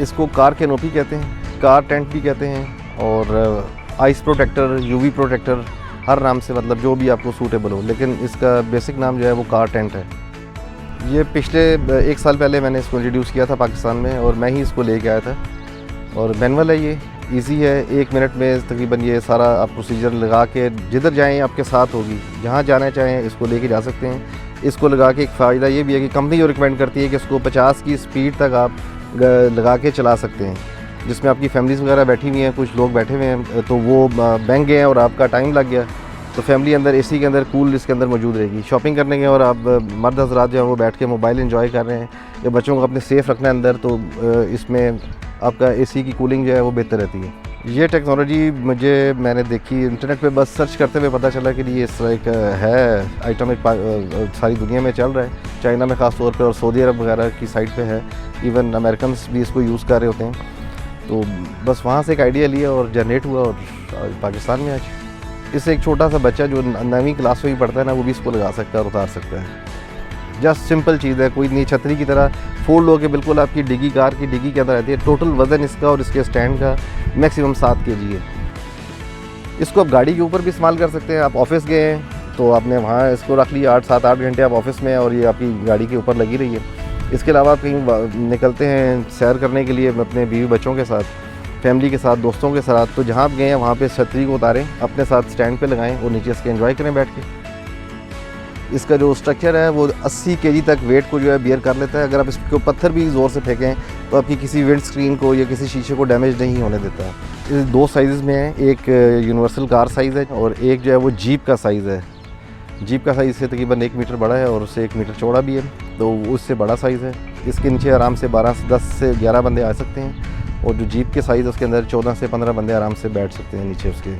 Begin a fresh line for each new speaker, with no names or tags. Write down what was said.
इसको car canopy कहते हैं, कार टेंट भी कहते हैं, और आइस प्रोटेक्टर, यूवी प्रोटेक्टर, हर नाम से मतलब जो भी आपको सूटेबल हो, लेकिन इसका बेसिक नाम जो है वो कार टेंट है। ये पिछले 1 साल पहले मैंने इसको इंट्रोड्यूस किया था पाकिस्तान में, और मैं ही इसको लेके आया था। और मैनुअल है, ये इजी है, 1 मिनट में तकरीबन ये सारा आप प्रोसीजर लगा के जिधर जाएं आपके साथ होगी, जहाँ जाना चाहें इसको लेके जा सकते हैं। इसको लगा के एक फ़ायदा ये भी है कि कंपनी जो रिकमेंड करती है कि इसको 50 की स्पीड तक आप लगा के चला सकते हैं, जिसमें आपकी फैमिलीज़ वगैरह बैठी हुई हैं, कुछ लोग बैठे हुए हैं, तो वो बहक गए हैं और आपका टाइम लग गया, तो फैमिली अंदर एसी के अंदर कूल इसके अंदर मौजूद रहेगी। शॉपिंग करने के और आप मर्द हज़रात जो है वो बैठ के मोबाइल एंजॉय कर रहे हैं, या बच्चों को अपने सेफ़ रखना है अंदर, तो इसमें आपका एसी की कूलिंग जो है वो बेहतर रहती है। ये टेक्नोलॉजी मैंने देखी इंटरनेट पे, बस सर्च करते हुए पता चला कि ये इस तरह एक है आइटम, एक सारी दुनिया में चल रहा है, चाइना में ख़ास तौर पे और सऊदी अरब वगैरह की साइट पे है, इवन अमेरिकन भी इसको यूज़ कर रहे होते हैं। तो बस वहाँ से एक आइडिया लिया और जनरेट हुआ, और पाकिस्तान में आज इससे एक छोटा सा बच्चा जो 9वीं क्लास में भी पढ़ता है ना, वो भी इसको लगा सकता है और उतार सकता है। जस्ट सिंपल चीज़ है, कोई नहीं, छतरी की तरह फोल्ड होकर बिल्कुल आपकी डिग्गी, कार की डिग्गी के अंदर रहती है। टोटल वज़न इसका और इसके स्टैंड का मैक्सिमम 7 kg है। इसको आप गाड़ी के ऊपर भी इस्तेमाल कर सकते हैं। आप ऑफिस गए हैं तो आपने वहाँ इसको रख लिया, 7-8 घंटे आप ऑफिस में, और ये आपकी गाड़ी के ऊपर लगी रही है। इसके अलावा आप कहीं निकलते हैं सैर करने के लिए अपने बीवी बच्चों के साथ, फैमिली के साथ, दोस्तों के साथ, तो जहाँ आप गए हैं वहाँ पे छतरी को उतारें, अपने साथ स्टैंड पे लगाएं और नीचे इसके एंजॉय करें बैठ के। इसका जो स्ट्रक्चर है वो 80 kg तक वेट को जो है बियर कर लेता है। अगर आप इसको पत्थर भी ज़ोर से फेंकें तो आपकी किसी विंड स्क्रीन को या किसी शीशे को डैमेज नहीं होने देता है। इस 2 साइज़ में है, एक यूनिवर्सल कार साइज़ है और एक जो है वो जीप का साइज़ है। जीप का साइज़ से तकरीबन 1 मीटर बड़ा है और उससे 1 मीटर चौड़ा भी है, तो उससे बड़ा साइज़ है। इसके नीचे आराम से 10 से 11 बंदे आ सकते हैं, और जो जीप के साइज़ है उसके अंदर 14 से 15 बंदे आराम से बैठ सकते हैं नीचे उसके।